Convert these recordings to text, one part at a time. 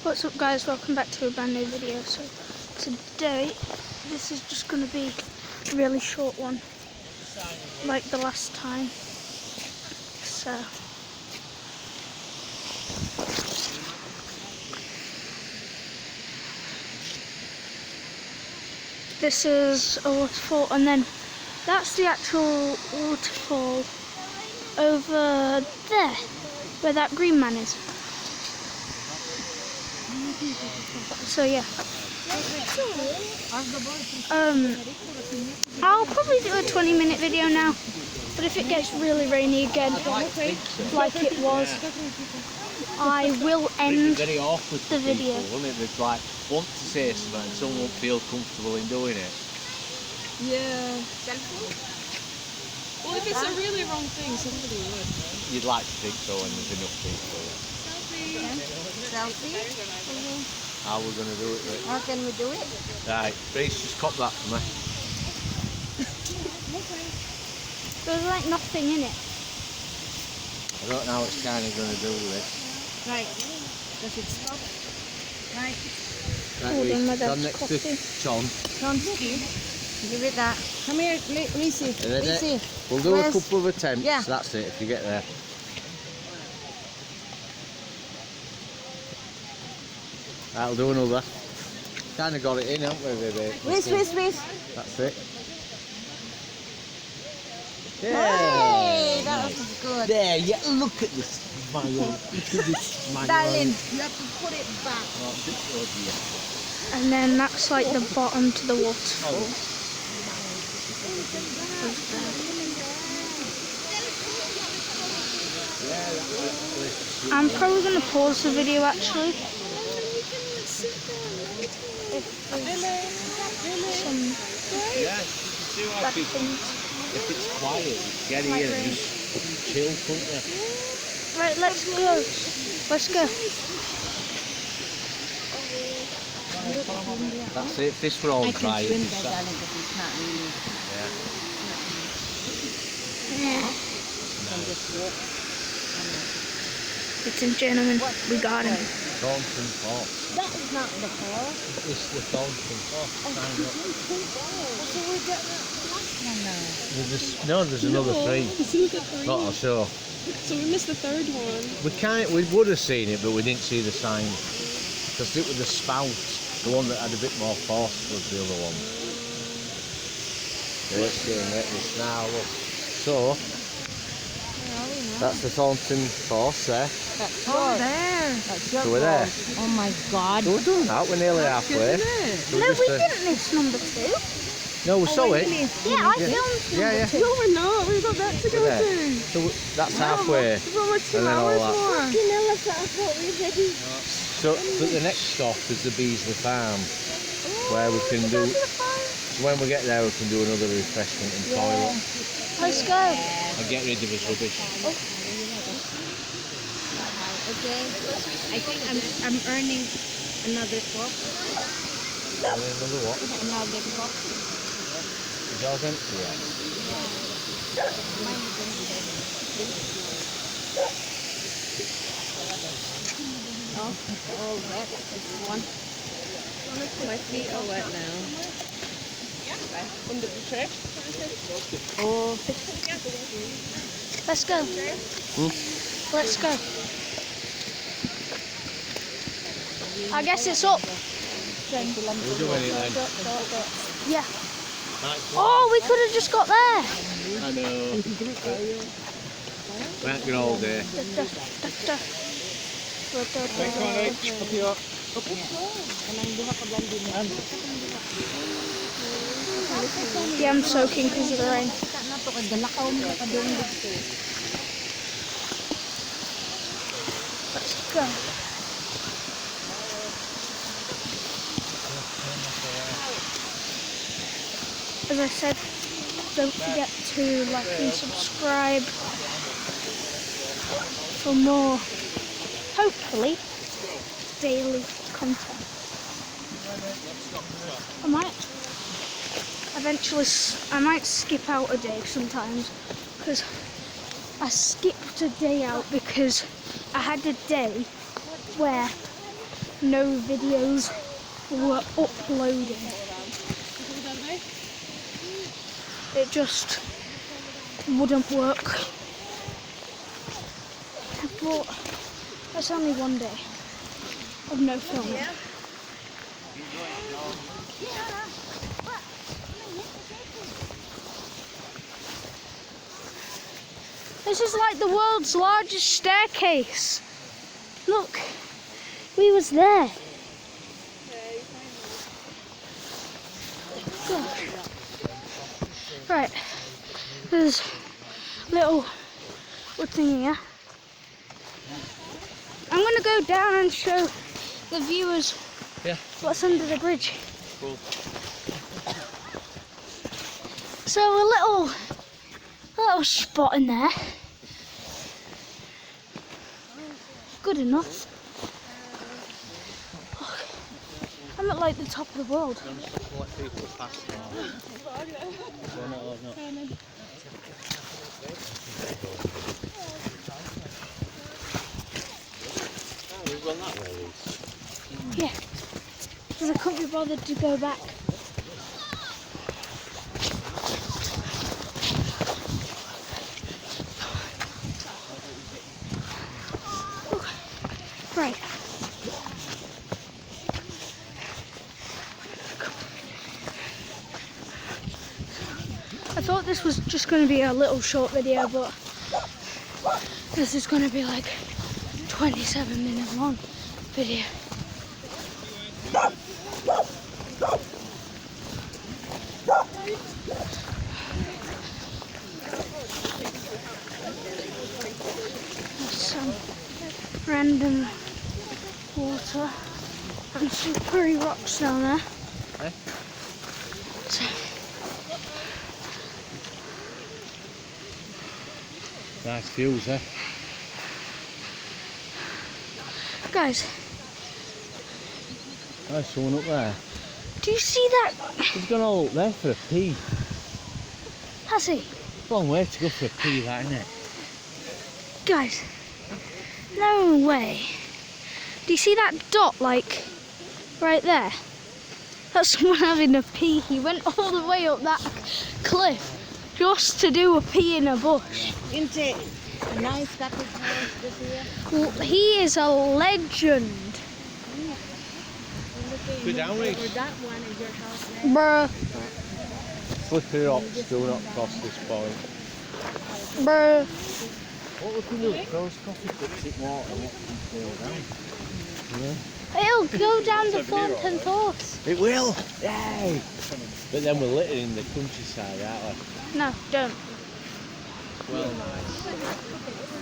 What's up guys, welcome back to a brand new video. So today this is just going to be a really short one like the last time. So this is a waterfall, and then that's the actual waterfall over there where that green man is. So yeah, I'll probably do a 20-minute video now, but if it gets really rainy again, like it was, I will end the video. It's like, want to say something and someone won't feel comfortable in doing it. Yeah. Well, if it's a really wrong thing, somebody would. You'd like to think so when there's enough people. Selfie? How are we going to do it? Rick? How can we do it? Right, Grace, just cop that for me. There's like nothing in it. I don't know how it's kind of going to do this. Right. Does it stop? Right. Right, Holding my Reece, stand dad's next coffee. to John. Chomsky. Give it that. Come here, Reese. Ready? We'll do a couple of attempts. Yeah. That's it, if you get there. Right, we'll do another. Kind of got it in, haven't we, baby? Reese. That's it. Hey, Yeah. that was good. There, yeah, look at this smile. Look at this smile. Darling, you have to put it back. Oh, dear. And then that's like the bottom to the waterfall. I'm probably going to pause the video actually. Yeah, you can see how people, if it's quiet, get here and just chill, couldn't you? Right, let's go. Let's go. That's it, fish for all dry. Swim there, darling, but we can't really. Yeah. Can just walk. Ladies and gentlemen, we got him. Thornton Falls. That is not the fall. It's the Thornton Falls. So we got that last one now. There's another three. Not I'll show. So we missed the third one. We would have seen it, but we didn't see the sign. Because it was the spout, the one that had a bit more force was the other one. Yeah, it's getting wet this now, look. So, that's the Thornton Falls there. That's yours. There. That's your So we're there. Oh my God. So we're doing that, we're nearly halfway. So No, just, we didn't miss number 2. No, we saw it. Yeah, I filmed Yeah. No, we're not. We've got that to go We're there. to. So that's halfway. We've got like 2 And then all hours that. more. So the next stop is the Beasley Farm, where we can do. So when we get there, we can do another refreshment and toilet. Let's go. And get rid of his rubbish. Okay. I think I'm earning another cup. Another what? Another cup. Is yours empty yet? Oh, it's all wet. It's one. My feet are wet now. Under the trip. Oh. Let's go. Let's go. I guess it's up. We'll do it then. Yeah. Oh, we could have just got there. I know. We ain't been all day. Yeah, I'm soaking because of the rain. Let's go. As I said, don't forget to like and subscribe for more, hopefully, daily content. I might skip out a day sometimes, because I skipped a day out because I had a day where no videos were uploading. It just wouldn't work. But that's only one day of no filming. This is like the world's largest staircase. Look, we was there. Gosh. Right, there's a little wood thing here. I'm gonna go down and show the viewers what's under the bridge. Cool. So a little spot in there. Good enough. I'm at like the top of the world. Yeah, because I couldn't be bothered to go back. Right. I thought this was just going to be a little short video, but this is going to be like 27-minute long video. There's some random water and some pretty rocks down there. Eh? So, Nice views, eh? guys, There's someone up there. do you see that? He's gone all up there for a pee. Has he? It's a long way to go for a pee, that, isn't it? Guys, no way. Do you see that dot, like, right there? That's someone having a pee. He went all the way up that cliff just to do a pee in a bush. Isn't it a nice couple house this year? Well, he is a legend. Go down, Reece. Or that one is your house there? Bruh, Slippery rocks, do not cross this point. bruh. What we can do is throw coffee cups in water and watch them fall down. It'll go down the Thornton Horse. It will! Yay! But then we're littered in the countryside, aren't we? No, don't. Well, nice.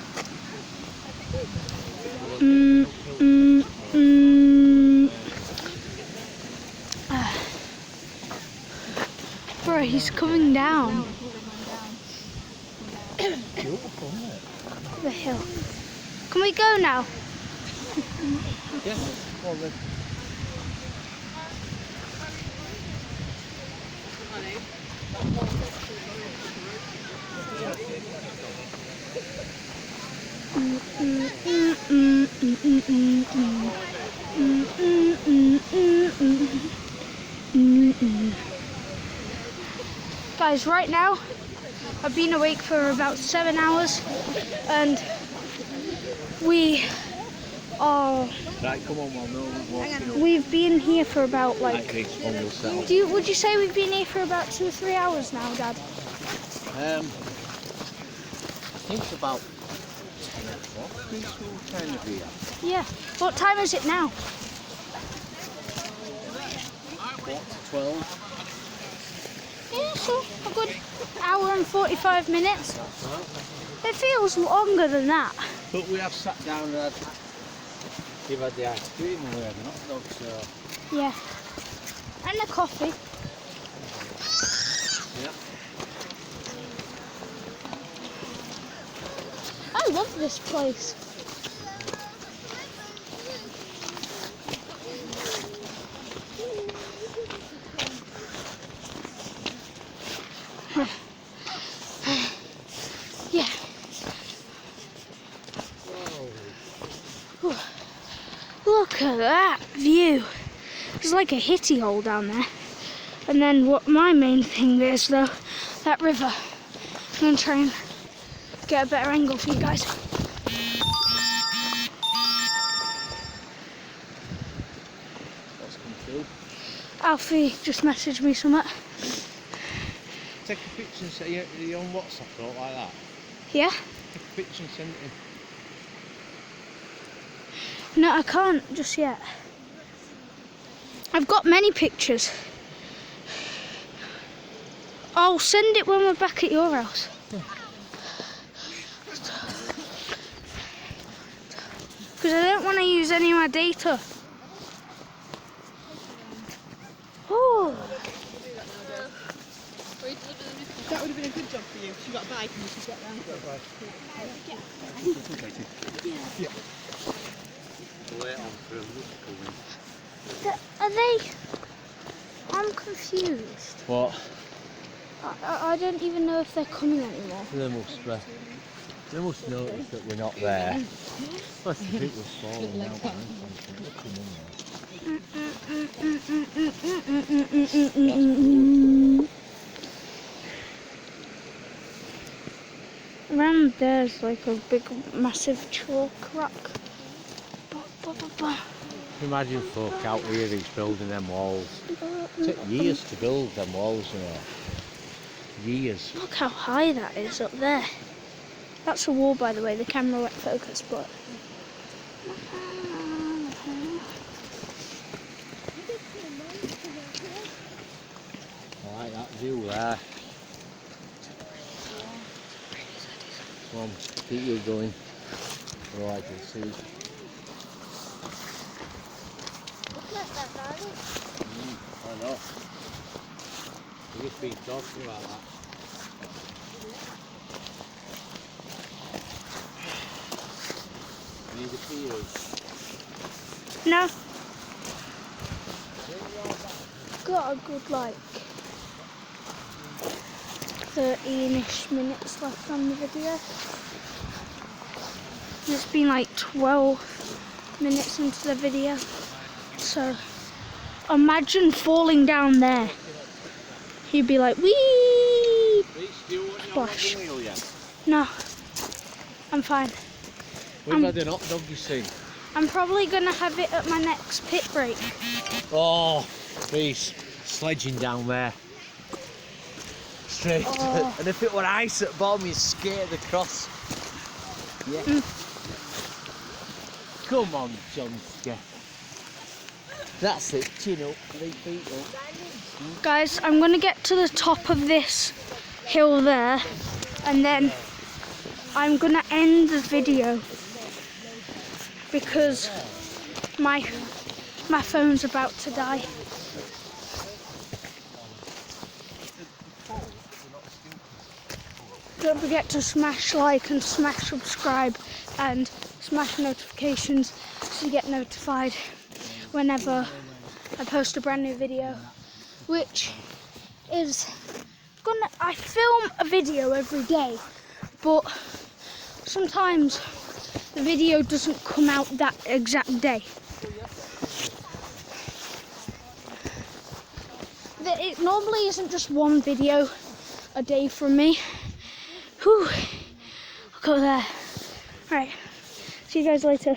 Bro, he's coming down Beautiful, isn't it? the hill. Can we go now? Yeah. Well, then. Guys, right now I've been awake for about 7 hours and we are Right, come on, well, no, walking up. we've been here for about Like like this one will settle. would you say we've been here for about 2 or 3 hours now, Dad? I think it's about 10 o'clock. Preschool kind of here. Yeah. What time is it now? 12. Yeah, so a good hour and 45 minutes. It feels longer than that. But we have sat down and you've had the ice cream and we had an hot dog, so. Yeah. And a coffee. Yeah. I love this place. Yeah. Look, Look at that view. There's like a hitty hole down there. And then what my main thing is though, that river. I'm gonna try and get a better angle for you guys. What's come through? Alfie just messaged me something. Take a picture and say you're on WhatsApp or like that. Yeah? Take a picture and send it in. No, I can't just yet. I've got many pictures. I'll send it when we're back at your house. Because I don't want to use any of my data. Oh, That would have been a good job for you. You got a bike and you could get round. are they? I'm confused. What? I don't even know if they're coming anymore. They must notice that we're not there. Plus the bit was falling out. Around there's like a big, massive chalk rock. Imagine folk out here who's building them walls. It took years to build them walls, you know. Years. Look how high that is up there. That's a wall, by the way. The camera won't focus, but. I like that view there. Come on, keep you going. So I can see. I know. We've just been talking about that. Need a key? No. Got a good like 13-ish minutes left on the video. It's been like 12 minutes into the video. So imagine falling down there. You'd be like, wee! Splash. No, I'm fine. We've had an hot dog, you see. I'm probably gonna have it at my next pit break. Oh, please, sledging down there. Straight. Oh. And if it were ice at the bottom, you'd skate across. Yeah. Come on, John. That's it, chin up, 3 feet up. Guys, I'm gonna get to the top of this hill there, and then I'm gonna end the video because my phone's about to die. Don't forget to smash like and smash subscribe and smash notifications so you get notified whenever I post a brand new video, which is I film a video every day, but sometimes the video doesn't come out that exact day. It normally isn't just one video a day from me. Whew, I'll go there. Right, see you guys later.